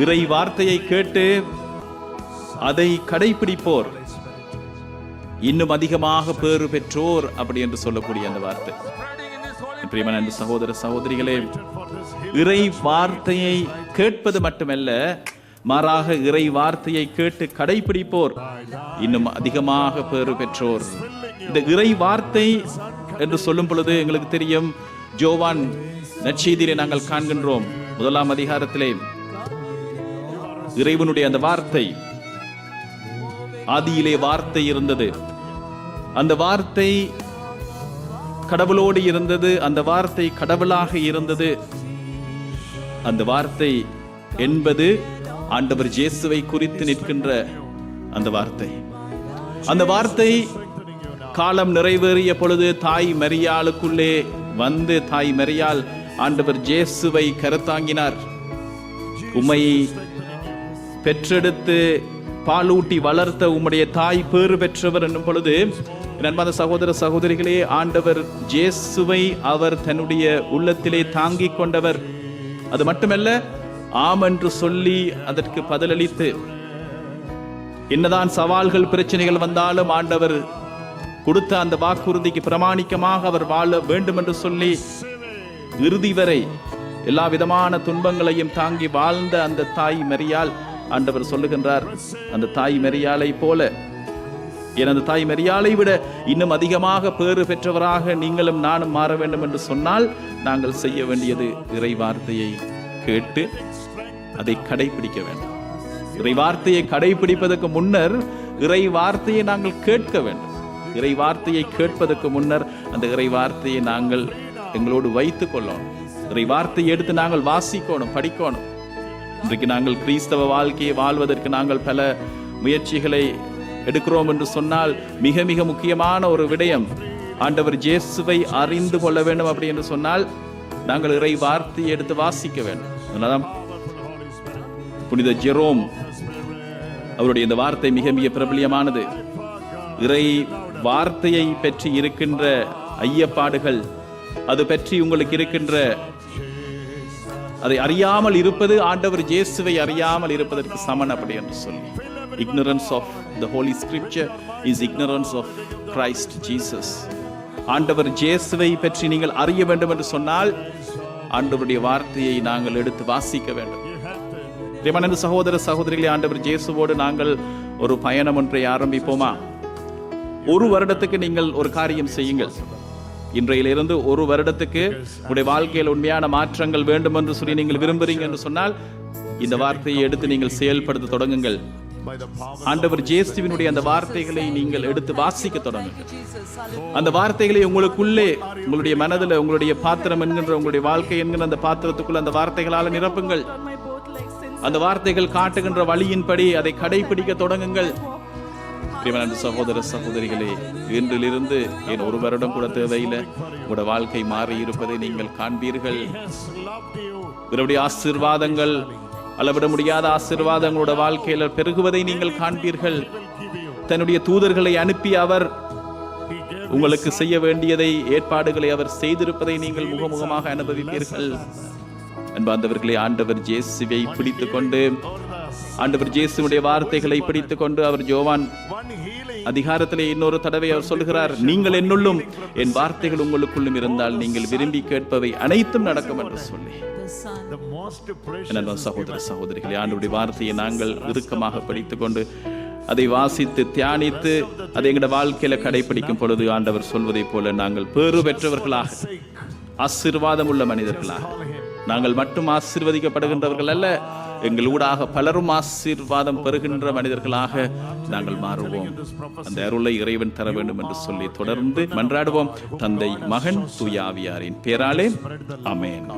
இறை வார்த்தையை கேட்டு அதை கடைபிடிப்போர் இன்னும் அதிகமாக பேறு பெற்றோர் அப்படி என்று சொல்லக்கூடிய அந்த வார்த்தை. பிரியமான அன்பு சகோதர சகோதரிகளே, இறை வார்த்தையை கேட்பது மட்டுமல்ல, மாறாக இறை வார்த்தையை கேட்டு கடைபிடிப்போர் இன்னும் அதிகமாக பேறு பெற்றோர். இந்த இறை வார்த்தை என்று சொல்லும் பொழுது எங்களுக்கு தெரியும், யோவான் நற்செய்தியிலே நாங்கள் காண்கின்றோம் 1ஆம் அதிகாரத்திலே இறைவனுடைய அந்த வார்த்தை, ஆதியிலே வார்த்தை இருந்தது, அந்த வார்த்தை கடவுளோடு இருந்தது, அந்த வார்த்தை கடவுளாக இருந்தது. அந்த வார்த்தை என்பது ஆண்டவர் இயேசுவை குறித்து நிற்கின்ற அந்த வார்த்தை. அந்த வார்த்தை காலம் நிறைவேறிய பொழுது தாய் மரியாளுக்குள்ளே வந்து தாய் மரியாள் ஆண்டவர் இயேசுவை கருத்தாங்கினார். உம்மை பெற்றெடுத்து பாலூட்டி வளர்த்த உம்முடைய தாய் பேறு பெற்றவர் என்னும் பொழுது, நண்பான சகோதர சகோதரிகளே, ஆண்டவர் இயேசுவை அவர் தன்னுடைய உள்ளத்திலே தாங்கிக் கொண்டவர். அது மட்டுமல்ல, ஆம் என்று சொல்லி அதற்கு பதிலளித்து, என்னதான் சவால்கள் பிரச்சனைகள் வந்தாலும் ஆண்டவர் கொடுத்த அந்த வாக்குறுதிக்கு பிரமாணிக்கமாக அவர் வாழ வேண்டும் என்று சொல்லி இறுதி வரை எல்லா விதமான துன்பங்களையும் தாங்கி வாழ்ந்த அந்த தாய் மரியாள், ஆண்டவர் சொல்லுகின்றார், அந்த தாய் மரியாளை போல, அந்த தாய் மரியாளை விட இன்னும் அதிகமாக பேறு பெற்றவராக நீங்களும் நானும் மாற வேண்டும் என்று சொன்னால் நாங்கள் செய்ய வேண்டியது இறை வார்த்தையை கேட்டு அதை கடைபிடிக்க வேண்டும். இறை வார்த்தையை கடைபிடிப்பதற்கு முன்னர் இறை வார்த்தையை நாங்கள் கேட்க வேண்டும். இறை வார்த்தையை கேட்பதற்கு முன்னர் அந்த இறை வார்த்தையை நாங்கள் எங்களோடு வைத்துக் கொள்ளணும். இறை வார்த்தையை எடுத்து நாங்கள் வாசிக்கணும், படிக்கணும். இன்றைக்கு நாங்கள் கிறிஸ்தவ வாழ்க்கையை வாழ்வதற்கு நாங்கள் பல முயற்சிகளை எடுக்கிறோம் என்று சொன்னால் மிக மிக முக்கியமான ஒரு விடயம், ஆண்டவர் இயேசுவை அறிந்து கொள்ள வேண்டும். அப்படி என்று சொன்னால் நாங்கள் இறை வார்த்தையை எடுத்து வாசிக்க வேண்டும். அதனால்தான் புனித ஜெரோம் அவருடைய இந்த வார்த்தை மிக மிக பிரபலியமானது. இறை வார்த்தையை பற்றி இருக்கின்ற ஐயப்பாடுகள், அது பற்றி உங்களுக்கு இருக்கின்ற அதை அறியாமல் இருப்பது ஆண்டவர் இயேசுவை அறியாமல் இருப்பதற்கு சமன் அப்படி என்று சொல்லி, ignorance of the holy scripture is ignorance of Christ Jesus. ஆண்டவர் இயேசுவை பற்றி நீங்கள் அறிய வேண்டும் என்று சொன்னால் ஆண்டவருடைய வார்த்தையை நாங்கள் எடுத்து வாசிக்க வேண்டும். பிரியமான சகோதர சகோதரிகளே, ஆண்டவர் இயேசுவோடு நாங்கள் ஒரு பயணம் ஒன்றை ஆரம்பிப்போமா? ஒரு வருடத்துக்கு நீங்கள் ஒரு காரியம் செய்யுங்கள். இன்றையிலிருந்து ஒரு வருடத்துக்கு உங்களுடைய வாழ்க்கையில் உண்மையான மாற்றங்கள் வேண்டும் என்று சொல்லி நீங்கள் விரும்புறீங்க என்று சொன்னால் இந்த வார்த்தையை எடுத்து நீங்கள் செயல்படுத்த தொடங்குங்கள். ஆண்டவர் இயேசுவினுடைய அந்த வார்த்தைகளை நீங்கள் எடுத்து வாசிக்க தொடங்குங்கள். அந்த வார்த்தைகளை உங்களுக்குள்ளே, உங்களுடைய மனதில், உங்களுடைய பாத்திரம் என்கின்ற, உங்களுடைய வாழ்க்கை என்கின்ற அந்த பாத்திரத்துக்குள்ள அந்த வார்த்தைகளால் நிரப்புங்கள். அந்த வார்த்தைகள் காட்டுகின்ற வழியின்படி அதை கடைபிடிக்க தொடங்குங்கள். சகோதர சகோதரிகளே, இன்றிலிருந்து என் ஒரு வருடம் கூட தேவையில்லை, உங்களோட வாழ்க்கை மாறி இருப்பதை நீங்கள் காண்பீர்கள். இவருடைய ஆசீர்வாதங்கள், அளவிட முடியாத ஆசீர்வாதங்களோட வாழ்க்கையில பெருகுவதை நீங்கள் காண்பீர்கள். தன்னுடைய தூதர்களை அனுப்பி அவர் உங்களுக்கு செய்ய வேண்டியதை, ஏற்பாடுகளை அவர் செய்திருப்பதை நீங்கள் முகமுகமாக அனுபவிப்பீர்கள். அன்பார்ந்தவர்களே, ஆண்டவர் இயேசுவை பிடித்துக் கொண்டு, ஆண்டவர் இயேசுவுடைய வார்த்தைகளை பிடித்துக் கொண்டு, அவர் யோவான் அதிகாரத்திலே இன்னொரு தடவை அவர் சொல்லுகிறார், நீங்கள் என்னுள்ளும் என் வார்த்தைகள் உங்களுக்குள்ளும் இருந்தால் நீங்கள் விரும்பி கேட்பவை அனைத்தும் நடக்கும் என்று சொல்லி. சகோதர சகோதரிகளே, ஆண்டவருடைய வார்த்தையை நாங்கள் இறுக்கமாக படித்துக் கொண்டு அதை வாசித்து தியானித்து அதை எங்களுடைய வாழ்க்கையில கடைபிடிக்கும் பொழுது ஆண்டவர் சொல்வதை போல நாங்கள் பேறு பெற்றவர்களாக, ஆசீர்வாதம் உள்ள மனிதர்களாக, நாங்கள் மட்டும் ஆசீர்வதிக்கப்படுகின்றவர்கள் அல்ல, எங்களூடாக பலரும் ஆசீர்வாதம் பெறுகின்ற மனிதர்களாக நாங்கள் மாறுவோம். அந்த அருளை இறைவன் தர வேண்டும் என்று சொல்லி தொடர்ந்து மன்றாடுவோம். தந்தை, மகன், தூய ஆவியாரின் பேராலே ஆமென்.